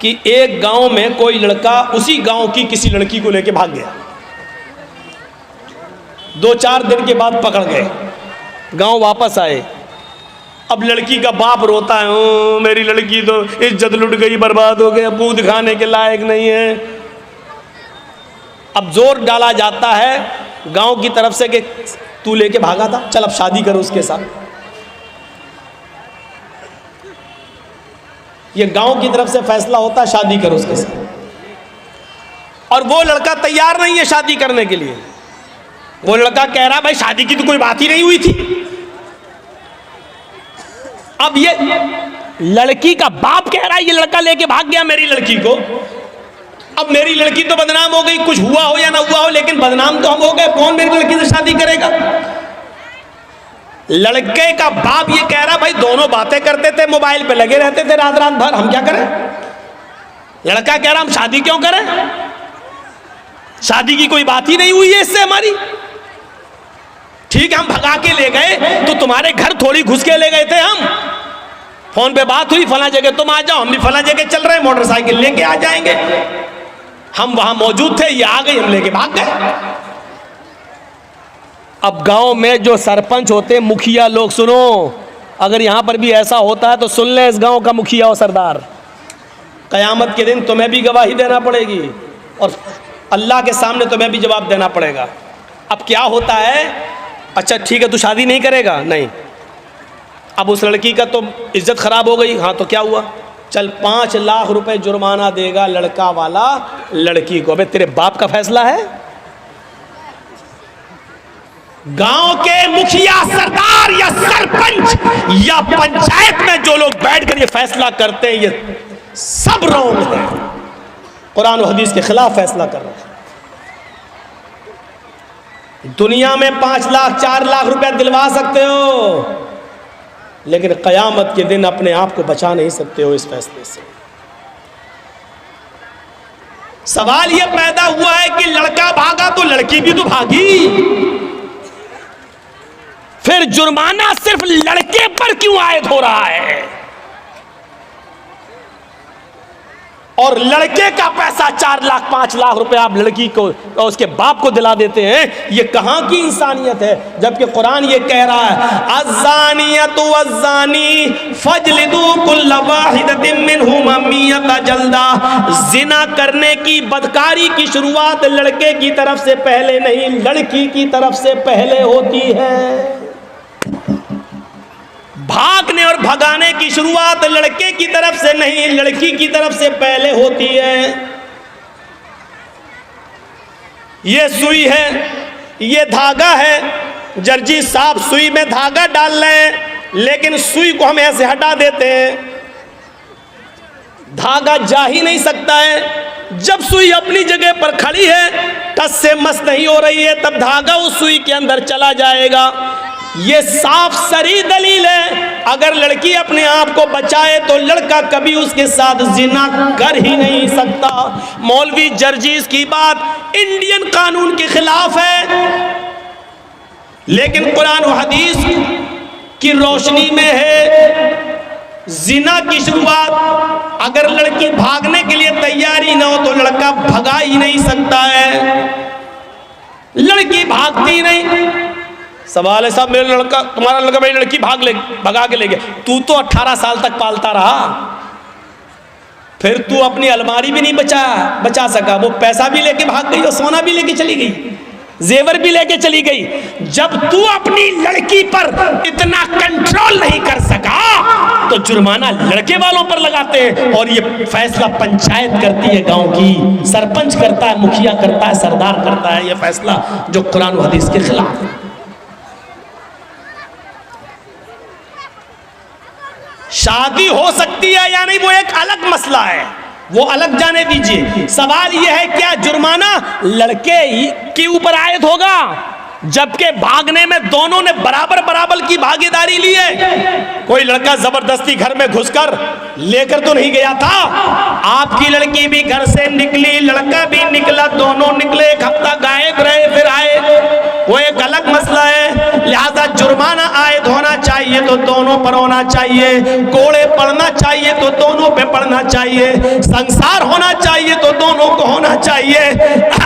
कि एक गांव में कोई लड़का उसी गांव की किसी लड़की को लेके भाग गया। 2-4 दिन के बाद पकड़ गए, गांव वापस आए। अब लड़की का बाप रोता है, ओ मेरी लड़की तो इज्जत लुट गई, बर्बाद हो गया, मुंह दिखाने के लायक नहीं है। अब जोर डाला जाता है गांव की तरफ से कि तू लेके भागा था, चल अब शादी करो उसके साथ। ये गांव की तरफ से फैसला होता है शादी करो उसके साथ। और वो लड़का तैयार नहीं है शादी करने के लिए। वो लड़का कह रहा भाई शादी की तो कोई बात ही नहीं हुई थी। अब ये लड़की का बाप कह रहा है ये लड़का लेके भाग गया मेरी लड़की को। अब मेरी लड़की तो बदनाम हो गई, कुछ हुआ हो या ना हुआ हो, लेकिन बदनाम तो हम हो गए। कौन मेरी लड़की से शादी करेगा? लड़के का बाप ये कह रहा भाई दोनों बातें करते थे, मोबाइल पे लगे रहते थे रात रात भर, हम क्या करें? लड़का कह रहा हम शादी क्यों करें, शादी की कोई बात ही नहीं हुई है इससे हमारी। ठीक है हम भगा के ले गए तो तुम्हारे घर थोड़ी घुस के ले गए थे हम। फोन पे बात हुई फला जगह तुम आ जाओ, हम भी फला जगह चल रहे हैं, मोटरसाइकिल लेके आ जाएंगे। हम वहां मौजूद थे, ये आ गई, हम लेके भाग गए। अब गांव में जो सरपंच होते, मुखिया लोग, सुनो, अगर यहां पर भी ऐसा होता है तो सुन ले इस गांव का मुखिया और सरदार, कयामत के दिन तुम्हें भी गवाही देना पड़ेगी और अल्लाह के सामने तुम्हें भी जवाब देना पड़ेगा। अब क्या होता है, अच्छा ठीक है तू शादी नहीं करेगा, नहीं, अब उस लड़की का तो इज्जत खराब हो गई, हाँ तो क्या हुआ, चल 5 लाख रुपए जुर्माना देगा लड़का वाला लड़की को। अबे तेरे बाप का फैसला है? गांव के मुखिया, सरदार या सरपंच या पंचायत में जो लोग बैठकर ये फैसला करते हैं ये सब रॉन्ग है, कुरान और हदीस के खिलाफ फैसला कर रहे हैं। दुनिया में 5 लाख 4 लाख रुपए दिलवा सकते हो, लेकिन कयामत के दिन अपने आप को बचा नहीं सकते हो इस फैसले से। सवाल यह पैदा हुआ है कि लड़का भागा तो लड़की भी तो भागी, फिर जुर्माना सिर्फ लड़के पर क्यों आयद हो रहा है? और लड़के का पैसा 4 लाख 5 लाख रुपए आप लड़की को और उसके बाप को दिला देते हैं, ये कहां की इंसानियत है? जबकि कुरान ये कह रहा है अज़्ज़ानियतु वज़्ज़ानी फजलिदू कुल्ल वाहिदतिन मिनहुमा मियता जल्दा। जिना करने की, बदकारी की शुरुआत लड़के की तरफ से पहले नहीं, लड़की की तरफ से पहले होती है। भागने और भगाने की शुरुआत लड़के की तरफ से नहीं, लड़की की तरफ से पहले होती है। ये सुई है, ये धागा है, दर्जी साहब सुई में धागा डाल रहे हैं, लेकिन सुई को हम ऐसे हटा देते हैं, धागा जा ही नहीं सकता है। जब सुई अपनी जगह पर खड़ी है, टस से मस नहीं हो रही है, तब धागा उस सुई के अंदर चला जाएगा। ये साफ सरी दलील है, अगर लड़की अपने आप को बचाए तो लड़का कभी उसके साथ जिना कर ही नहीं सकता। मौलवी जर्जीस की बात इंडियन कानून के खिलाफ है, लेकिन कुरान और हदीस की रोशनी में है। जिना की शुरुआत अगर लड़की भागने के लिए तैयारी ना हो तो लड़का भगा ही नहीं सकता है, लड़की भागती नहीं। सवाल है साहब मेरा लड़का, तुम्हारा लड़का मेरी लड़की भगा के ले गया, तू तो 18 साल तक पालता रहा, फिर तू अपनी अलमारी भी नहीं बचा सका, वो पैसा भी लेके भाग गई और सोना भी लेके चली गई, जेवर भी लेके चली गई। जब तू अपनी लड़की पर इतना कंट्रोल नहीं कर सका तो जुर्माना लड़के वालों पर लगाते हैं, और ये फैसला पंचायत करती है, गांव की सरपंच करता है, मुखिया करता है, सरदार करता है, ये फैसला जो कुरान और हदीस के खिलाफ है। शादी हो सकती है या नहीं वो एक अलग मसला है, वो अलग जाने दीजिए। सवाल यह है क्या जुर्माना लड़के के ऊपर आयद होगा, जबकि भागने में दोनों ने बराबर बराबर की भागीदारी ली है। कोई लड़का जबरदस्ती घर में घुसकर लेकर तो नहीं गया था, आपकी लड़की भी घर से निकली, लड़का भी निकला, दोनों निकले, 1 हफ्ता गायब रहे फिर आए, वो एक अलग मसला है। लिहाजा जुर्माना आयद होना चाहिए तो दोनों पर होना चाहिए, कोड़े पड़ना चाहिए तो दोनों पे पड़ना चाहिए, संसार होना चाहिए तो दोनों को होना चाहिए,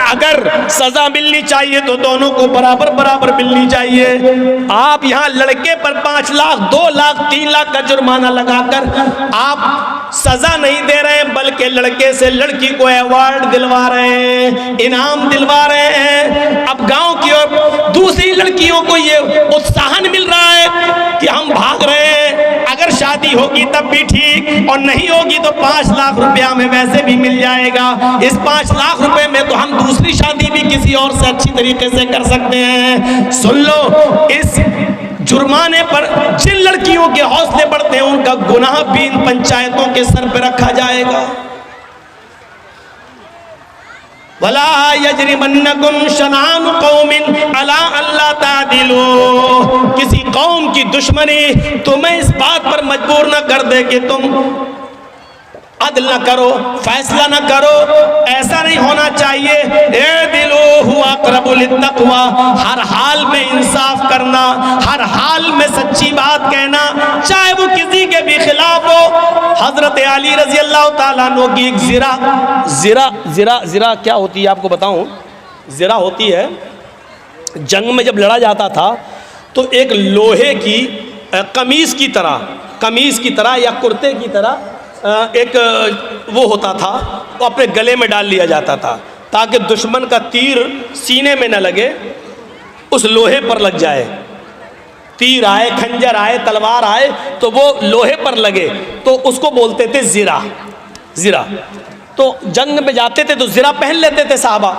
अगर सजा मिलनी चाहिए तो दोनों को बराबर बराबर मिलनी चाहिए। आप यहाँ लड़के पर 5 लाख 2 लाख 3 लाख का जुर्माना लगाकर आप सजा नहीं दे रहे हैं, बल्कि लड़के से लड़की को अवार्ड दिलवा रहे हैं, इनाम दिलवा रहे हैं। अब गांव की और दूसरी लड़कियों को ये उत्साहन मिल रहा है कि हम भाग रहे हैं, अगर शादी होगी तब भी ठीक और नहीं होगी तो 5 लाख रुपया हमें वैसे भी मिल जाएगा, इस 5 लाख रुपए में तो हम दूसरी शादी भी किसी और से अच्छी तरीके से कर सकते हैं। सुन लो, इस जुर्माने पर जिन लड़कियों के हौसले बढ़ते हैं उनका गुनाह भी इन पंचायतों के सर पर रखा जाएगा। वला यजरिमन्नकुम शनानु कौमिन अला अल्ला तादिलू, किसी कौम की दुश्मनी तुम्हें इस बात पर मजबूर न कर दे कि तुम अदल न करो, फैसला न करो, ऐसा नहीं होना चाहिए। दिलो हुआ अक़रबु लित्तक़वा, हर हाल में इंसाफ करना, हर हाल में सच्ची बात कहना, चाहे वो किसी के भी खिलाफ हो। हजरत अली रजी अल्लाह ताला अन्हु की एक ज़िरा क्या होती है आपको बताऊं, ज़िरा होती है, जंग में जब लड़ा जाता था तो एक लोहे की कमीज़ की तरह या कुर्ते की तरह एक वो होता था, वो अपने गले में डाल लिया जाता था ताकि दुश्मन का तीर सीने में न लगे, उस लोहे पर लग जाए। तीर आए, खंजर आए, तलवार आए तो वो लोहे पर लगे, तो उसको बोलते थे ज़िरा। तो जंग में जाते थे तो ज़िरा पहन लेते थे साहबा।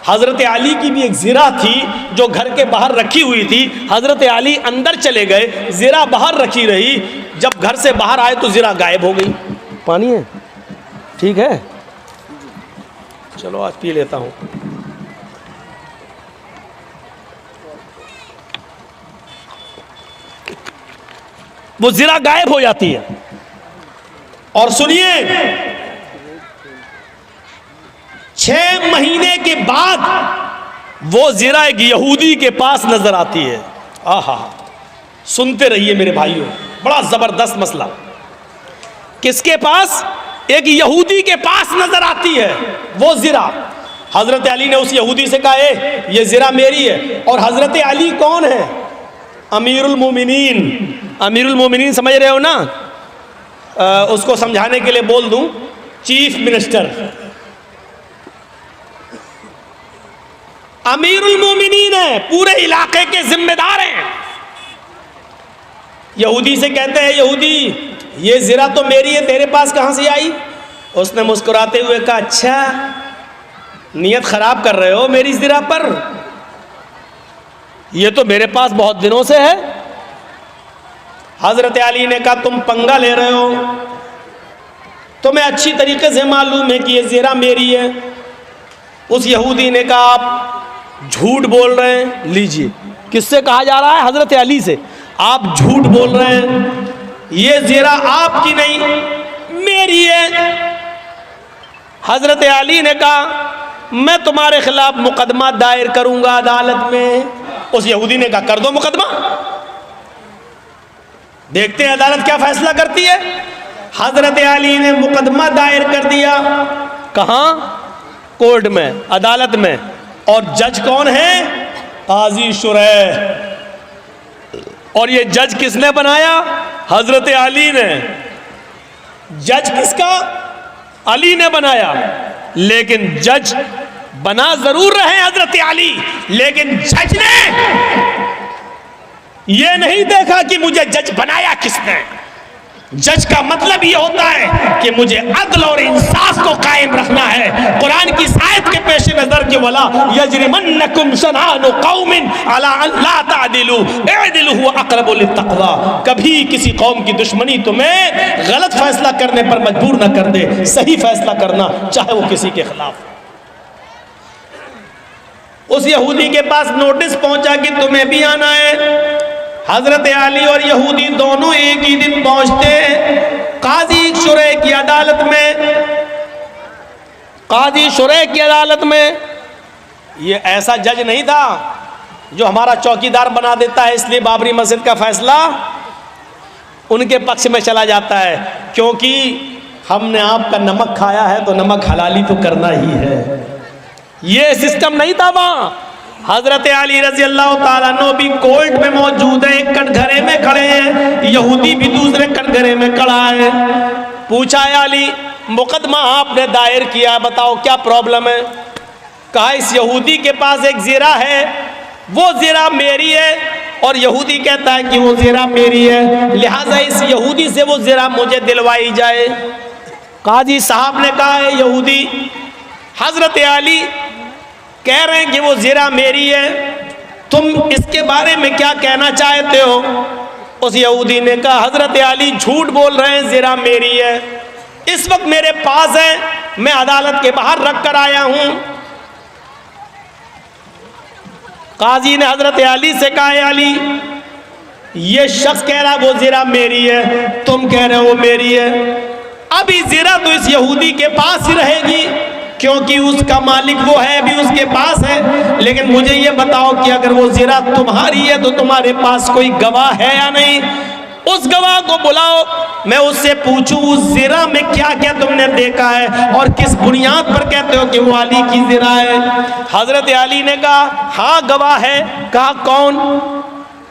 हज़रत अली की भी एक ज़िरा थी जो घर के बाहर रखी हुई थी। हज़रत अली अंदर चले गए, ज़िरा बाहर रखी रही, जब घर से बाहर आए तो ज़िरा गायब हो गई। पानी है, ठीक है, चलो आज पी लेता हूँ। वो ज़िरा गायब हो जाती है। और सुनिए, 6 महीने के बाद वो ज़िरा एक यहूदी के पास नजर आती है। आहा, सुनते रहिए मेरे भाइयों, बड़ा जबरदस्त मसला। किसके पास? एक यहूदी के पास नजर आती है वो ज़िरा। हजरत अली ने उस यहूदी से कहा, ये ज़िरा मेरी है। और हजरत अली कौन है? अमीरुल मोमिनीन समझ रहे हो ना? उसको समझाने के लिए बोल दूं, चीफ मिनिस्टर, अमीरुल मोमिनीन है, पूरे इलाके के जिम्मेदार हैं। यहूदी से कहते हैं, यहूदी ये ज़िरा तो मेरी है, तेरे पास कहाँ से आई? उसने मुस्कुराते हुए कहा, अच्छा नियत खराब कर रहे हो मेरी ज़िरा पर, ये तो मेरे पास बहुत दिनों से है। हज़रत अली ने कहा, तुम पंगा ले रहे हो, तुम्हें अच्छी तरीके से मालूम है कि ये ज़िरा मेरी है। उस यहूदी ने कहा, आप झूठ बोल रहे हैं। लीजिए, किससे कहा जा रहा है? हज़रत अली से। आप झूठ बोल रहे हैं, ये ज़िरा आपकी नहीं मेरी है। हज़रत अली ने कहा, मैं तुम्हारे खिलाफ मुकदमा दायर करूंगा अदालत में। उस यहूदी ने कहा, कर दो मुकदमा, देखते हैं अदालत क्या फैसला करती है। हज़रत अली ने मुकदमा दायर कर दिया। कहाँ? कोर्ट में, अदालत में। और जज कौन है? काजी शुरैह। और ये जज किसने बनाया? हजरत अली ने। जज किसका? अली ने बनाया। लेकिन जज बना जरूर रहे हजरत अली, लेकिन जज ने ये नहीं देखा कि मुझे जज बनाया किसने। जज का मतलब ये होता है कि मुझे अदल और इंसाफ को कायम रखना है। कुरान की आयत के पेश नजर के वला यजरिमन्नकुम शनानु कौमिन अला अल्ला तादिलू इदिलू हुवा अक़रबु लित्तक़वा। कभी किसी कौम की दुश्मनी तुम्हें गलत फैसला करने पर मजबूर न कर दे, सही फैसला करना, चाहे वो किसी के खिलाफ। उस यहूदी के पास नोटिस पहुंचा कि तुम्हें भी आना है। हजरत अली और यहूदी दोनों एक ही दिन पहुंचते काजी शुरैह की अदालत में। काजी शुरैह की अदालत में ये ऐसा जज नहीं था जो हमारा चौकीदार बना देता है, इसलिए बाबरी मस्जिद का फैसला उनके पक्ष में चला जाता है, क्योंकि हमने आपका नमक खाया है तो नमक हलाली तो करना ही है। ये सिस्टम नहीं था वहाँ। हजरत अली रजी अल्लाह ताला अन्हु भी कोर्ट में मौजूद है, एक कटघरे में खड़े हैं, यहूदी भी दूसरे कटघरे में खड़ा है। पूछा अली, मुकदमा आपने दायर किया, बताओ क्या प्रॉब्लम है? कहा इस यहूदी के पास एक ज़िरा है, वो ज़िरा मेरी है, और यहूदी कहता है कि वो ज़िरा मेरी है, लिहाजा इस यहूदी से वो ज़िरा मुझे दिलवाई जाए। काजी साहब ने कहा है यहूदी, हजरत अली कह रहे हैं कि वो ज़िरा मेरी है, तुम इसके बारे में क्या कहना चाहते हो? उस यहूदी ने कहा हजरत अली झूठ बोल रहे हैं, ज़िरा मेरी है, इस वक्त मेरे पास है, मैं अदालत के बाहर रख कर आया हूं। काजी ने हजरत अली से कहा अली, ये शख्स कह रहा वो ज़िरा मेरी है, तुम कह रहे हो वो मेरी है, अभी ज़िरा तो इस यहूदी के पास ही रहेगी, क्योंकि उसका मालिक वो है, भी उसके पास है। लेकिन मुझे ये बताओ कि अगर वो ज़िरा तुम्हारी है तो तुम्हारे पास कोई गवाह है या नहीं? उस गवाह को बुलाओ, मैं उससे पूछूं उस ज़िरा में क्या क्या तुमने देखा है और किस बुनियाद पर कहते हो कि वो अली की ज़िरा है। हजरत अली ने कहा हाँ गवाह है। कहा कौन?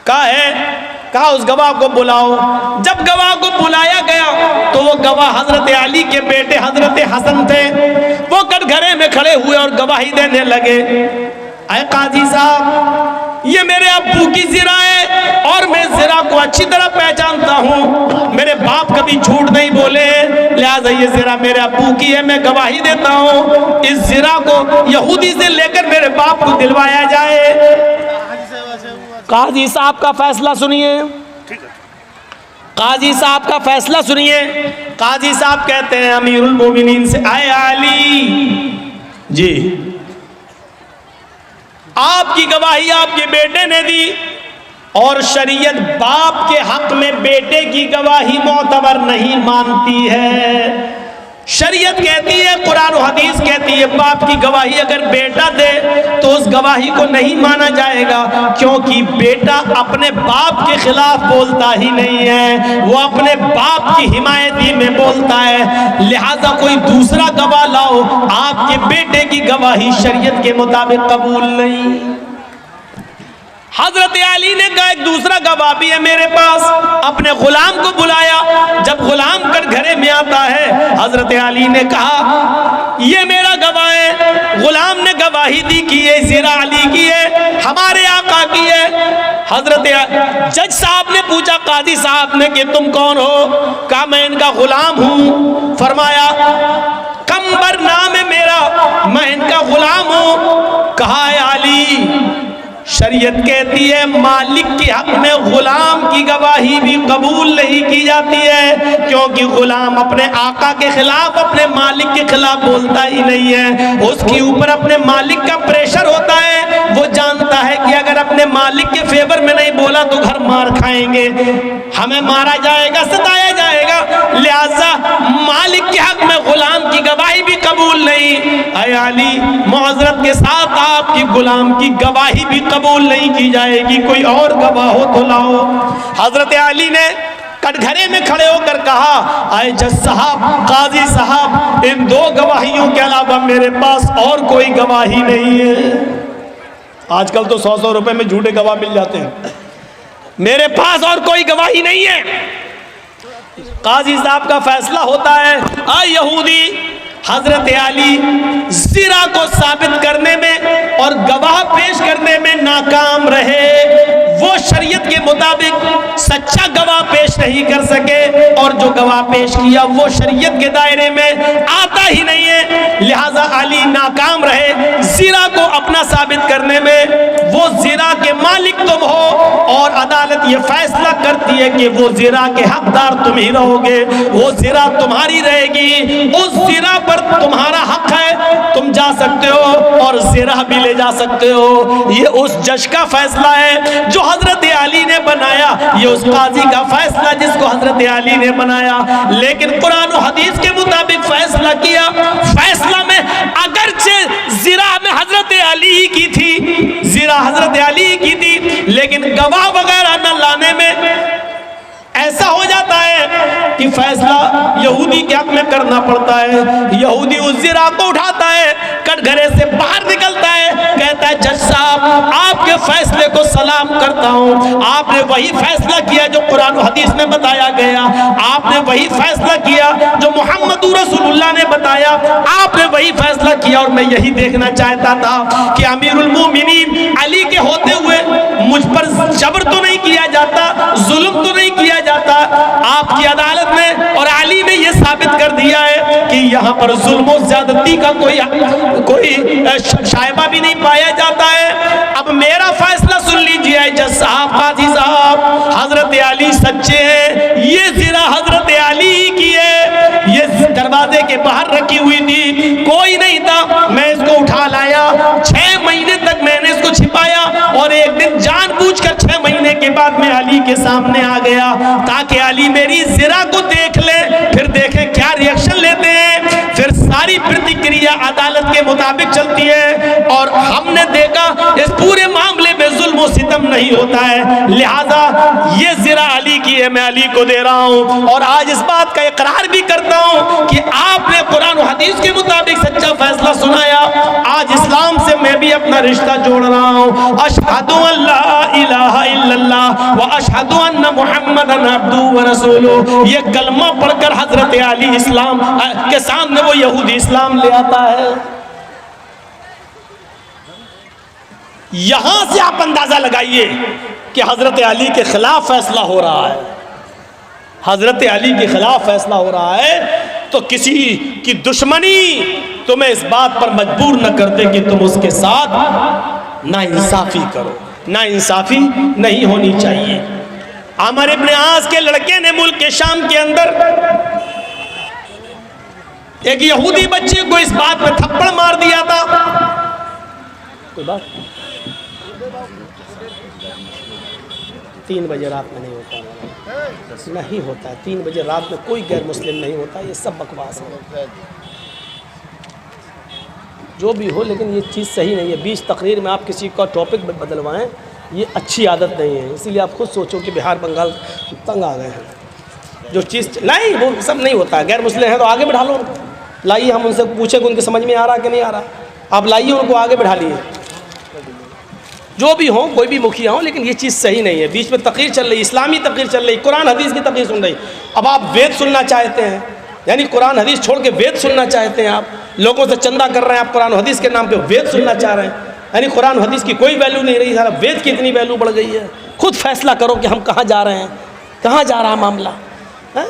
कहा है। कहा उस गवाह को बुलाओ। जब गवाह को बुलाया गया तो वो गवाह हजरत अली के बेटे हजरत हसन थे। वो कटघरे में खड़े हुए और गवाही देने लगे, अय काजी साहब, ये मेरे अब्बू की ज़िरा है और मैं ज़िरा को अच्छी तरह पहचानता हूँ, मेरे बाप कभी झूठ नहीं बोले, लिहाजा ये ज़िरा मेरे अब्बू की है, मैं गवाही देता हूँ इस ज़िरा को यहूदी से लेकर मेरे बाप को दिलवाया जाए। काजी साहब का फैसला सुनिए, काजी साहब का फैसला सुनिए। काजी साहब कहते हैं अमीरुल मोमिनीन से, आए अली जी, आपकी गवाही आपके बेटे ने दी और शरीयत बाप के हक में बेटे की गवाही मोतबर नहीं मानती है। शरीयत कहती है, कुरान और हदीस कहती है, बाप की गवाही अगर बेटा दे तो उस गवाही को नहीं माना जाएगा, क्योंकि बेटा अपने बाप के खिलाफ बोलता ही नहीं है, वो अपने बाप की हिमायती में बोलता है। लिहाजा कोई दूसरा गवाह लाओ, आपके बेटे की गवाही शरीयत के मुताबिक कबूल नहीं। हजरत अली ने कहा एक दूसरा गवाह भी है मेरे पास। अपने गुलाम को बुलाया। जब गुलाम कटघरे में आता है, हजरत अली ने कहा ये मेरा गवाह है। गुलाम ने गवाही दी कि ये ज़िरा अली की है, हमारे आका की है। हजरत जज साहब ने पूछा काजी साहब ने कि तुम कौन हो? कहा मैं इनका गुलाम हूँ। फरमाया कंबर नाम है मेरा, मैं इनका गुलाम हूँ। कहा अली, शरीयत कहती है मालिक के हक में गुलाम की गवाही भी कबूल नहीं की जाती है, क्योंकि गुलाम अपने आका के खिलाफ, अपने मालिक के खिलाफ बोलता ही नहीं है। उसके ऊपर अपने मालिक का प्रेशर होता है। वो जानता है कि अगर अपने मालिक के फेवर में नहीं बोला तो घर मार खाएंगे, हमें मारा जाएगा, सताया जाएगा। लिहाजा मालिक के हक में गुलाम की गवाही भी कबूल नहीं। ऐ अली, मुअज़्ज़रत के साथ आपकी गुलाम की गवाही भी कबूल नहीं की जाएगी, कोई और गवाह हो तो लाओ। हजरत अली ने कटघरे में खड़े होकर कहा, आए जज साहब, काजी साहब, इन दो गवाहियों के अलावा मेरे पास और कोई गवाही नहीं है। आजकल तो 100-100 रुपए में झूठे गवाह मिल जाते हैं। मेरे पास और कोई गवाही नहीं है। काजी साहब का फैसला होता है, आ यहूदी, हजरत अली ज़िरा को साबित करने में और गवाह पेश करने में नाकाम रहे। वो शरीयत के मुताबिक सच्चा गवाह पेश नहीं कर सके और जो गवाह पेश किया वो शरीयत के दायरे में आता ही नहीं है। लिहाजा अली नाकाम रहे ज़िरा को अपना साबित करने में। वो ज़िरा के मालिक तुम हो और अदालत ये फैसला करती है कि वो ज़िरा के हकदार तुम ही रहोगे, वो ज़िरा तुम्हारी रहेगी, उस ज़िरा पर तुम्हारा हक है, तुम जा सकते हो और ज़िरा भी ले जा सकते हो। ये उस जज का फैसला है जो हजरत अली ने बनाया, ये उस काजी का फैसला जिसको हजरत अली ने बनाया। लेकिन कुरान और हदीस के मुताबिक फैसला किया। फैसला में अगरचे ज़िरा में हजरत अली की थी, ज़िरा हजरत अली की गवाह वगैरह न लाने में ऐसा हो जाता है कि फैसला यहूदी के हक में करना पड़ता है। यहूदी उस जिरा को उठाता है, कटघरे से बाहर निकलता है, कहता है जज साहब आपके फैसले को सलाम करता हूँ, आपने वही फैसला किया जो कुरान और हदीस में बताया गया, आपने वही फैसला किया जो मोहम्मद रसूलुल्लाह ने बताया, आपने वही फैसला किया। और मैं यही देखना चाहता था कि अमीरुल मोमिनीन अली के होते हुए मुझ पर जबर तो नहीं किया जाता, जुल्म तो नहीं किया जाता। आपकी अदालत में और अली ने यह साबित कर दिया है कि यहाँ पर जुल्म और ज्यादती का कोई शायबा भी नहीं पाया जाता है। अब मेरा फैसला सुन लीजिए जज साहब, काजी साहब, हजरत अली सच्चे हैं, ये जिरा हजरत अली की है, ये दरवाजे के बाहर रखी हुई थी, कोई नहीं था, मैं इसको उठा लाया, 6 महीने तक मैंने इसको छिपाया और एक दिन जानबूझकर 6 महीने के बाद मैं अली के सामने आ गया ताकि अली मेरी जिरा को देख ले, फिर देखें क्या रिएक्शन लेते हैं। फिर सारी प्रतिक्रिया अदालत के मुताबिक चलती है और हमने देखा इस पूरे मामले में जुल्म और सितम नहीं होता है, लिहाजा ये जिरा अली की है, मैं अली को दे रहा हूं। और आज इस बात का इकरार भी करता हूं कि आपने कुरान और हदीस के मुताबिक सच्चा फैसला सुनाया। आज इस्लाम से मैं भी अपना रिश्ता जोड़ रहा हूं। अशहदु अल्ला इलाहा इल्लल्लाह व अशहदु अन्ना मुहम्मदन अब्दुहु व रसूलुहु, ये कलमा पढ़कर हजरत अली इस्लाम के सामने वो यहूदी इस्लाम ले आता है। यहां से आप अंदाजा लगाइए कि हजरत अली के खिलाफ फैसला हो रहा है, हजरत अली के खिलाफ फैसला हो रहा है, तो किसी की दुश्मनी तुम्हें इस बात पर मजबूर न कर दे कि तुम उसके साथ नाइंसाफी करो। नाइंसाफी नहीं होनी चाहिए। अमर इब्न आस के लड़के ने मुल्क के शाम के अंदर एक यहूदी बच्चे को इस बात में थप्पड़ मार दिया था। कोई बात 3 बजे रात में नहीं होता, नहीं होता है 3 बजे रात में कोई गैर मुस्लिम नहीं होता, ये सब बकवास है। जो भी हो, लेकिन ये चीज़ सही नहीं है। 20 तकरीर में आप किसी का टॉपिक बदलवाएं, ये अच्छी आदत नहीं है। इसीलिए आप खुद सोचो कि बिहार बंगाल तंग आ गए हैं। जो चीज़ नहीं, वो सब नहीं होता। गैर मुस्लिम है तो आगे बैठा लो उनको, लाइए, हम उनसे पूछे कि उनके समझ में आ रहा कि नहीं आ रहा, आप लाइए उनको आगे बैठा लिए। जो भी हो, कोई भी मुखिया हो, लेकिन ये चीज़ सही नहीं है। बीच में तकरीर चल रही, इस्लामी तकरीर चल रही, कुरान हदीस की तकरीर सुन रही। अब आप वेद सुनना चाहते हैं, यानी कुरान हदीस छोड़ के वेद सुनना चाहते हैं। आप लोगों से चंदा कर रहे हैं, आप कुरान हदीस के नाम पे वेद सुनना चाह रहे हैं, यानी कुरान हदीस की कोई वैल्यू नहीं रही, सारा वेद की इतनी वैल्यू बढ़ गई है। खुद फैसला करो कि हम कहाँ जा रहे हैं, कहाँ जा रहा मामला है।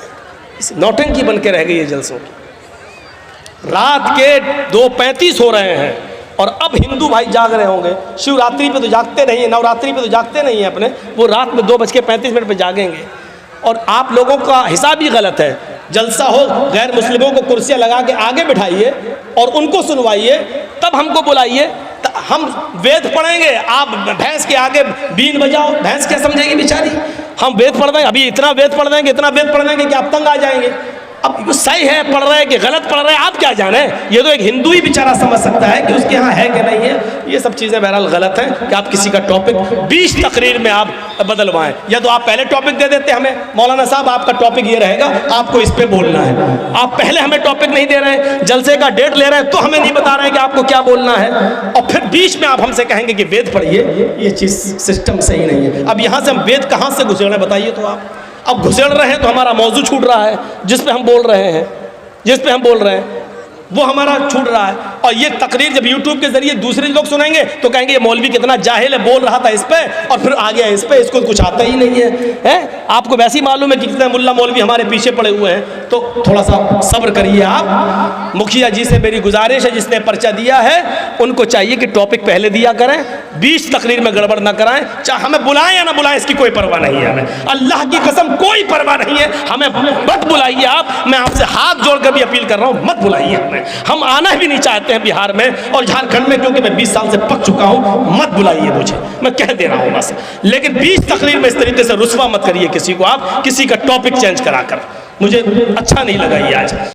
नौटंकी बन के रह गई है जलसों की। रात के 2:35 हो रहे हैं और अब हिंदू भाई जाग रहे होंगे। शिवरात्रि पे तो जागते नहीं है, नवरात्रि पे तो जागते नहीं हैं अपने, वो रात में 2:35 पे जागेंगे। और आप लोगों का हिसाब ही गलत है। जलसा हो, गैर मुस्लिमों को कुर्सियाँ लगा के आगे बिठाइए और उनको सुनवाइए, तब हमको बुलाइए, हम वेद पढ़ेंगे। आप भैंस के आगे बीन बजाओ, भैंस क्या समझेगी बेचारी। हम वेद पढ़ देंगे, अभी इतना वेद पढ़ देंगे, इतना वेद पढ़ देंगे कि आप तंग आ जाएंगे। अब सही है पढ़ रहे हैं कि गलत पढ़ रहे हैं, आप क्या जाने। ये तो एक हिंदू ही बेचारा समझ सकता है कि उसके यहाँ है कि नहीं है। ये सब चीज़ें बहरहाल गलत हैं कि आप किसी का टॉपिक 20 तकरीर में आप बदलवाएं। या तो आप पहले टॉपिक दे देते हमें, मौलाना साहब आपका टॉपिक ये रहेगा, आपको इस पर बोलना है। आप पहले हमें टॉपिक नहीं दे रहे हैं, जलसे का डेट ले रहे हैं, तो हमें नहीं बता रहे हैं कि आपको क्या बोलना है, और फिर बीच में आप हमसे कहेंगे कि वेद पढ़िए। ये चीज़ सिस्टम सही नहीं है। अब यहाँ से हम वेद कहाँ से घुसेड़ रहे हैं बताइए तो आप। अब घुसेड़ रहे हैं तो हमारा मौजू छूट रहा है, जिस पे हम बोल रहे हैं वो हमारा छूट रहा है। और ये तकरीर जब यूट्यूब के जरिए दूसरे लोग सुनेंगे तो कहेंगे ये मौलवी कितना जाहिल है, बोल रहा था इस पे और फिर आ गया इस पे, इसको कुछ आता ही नहीं है। आपको वैसे ही मालूम है कि कितने मुल्ला मौलवी हमारे पीछे पड़े हुए हैं। तो थोड़ा सा सब्र करिए आप। मुखिया जी से मेरी गुजारिश है, जिसने पर्चा दिया है उनको चाहिए कि टॉपिक पहले दिया करें, 20 तकरीर में गड़बड़ ना कराएं। चाहे हमें बुलाएं या ना बुलाएं, इसकी कोई परवाह नहीं है हमें, अल्लाह की कसम कोई परवाह नहीं है। हमें मत बुलाइए आप, मैं आपसे हाथ जोड़कर भी अपील कर रहा हूँ, मत बुलाइए हमें। हम आना भी नहीं चाहते हैं बिहार में और झारखंड में, क्योंकि मैं 20 साल से पक चुका हूँ। मत बुलाइए मुझे, मैं कह दे रहा हूँ बस। लेकिन 20 तकरीर में इस तरीके से रुस्वा मत करिए किसी को आप, किसी का टॉपिक चेंज कराकर। मुझे अच्छा नहीं लगा ये आज।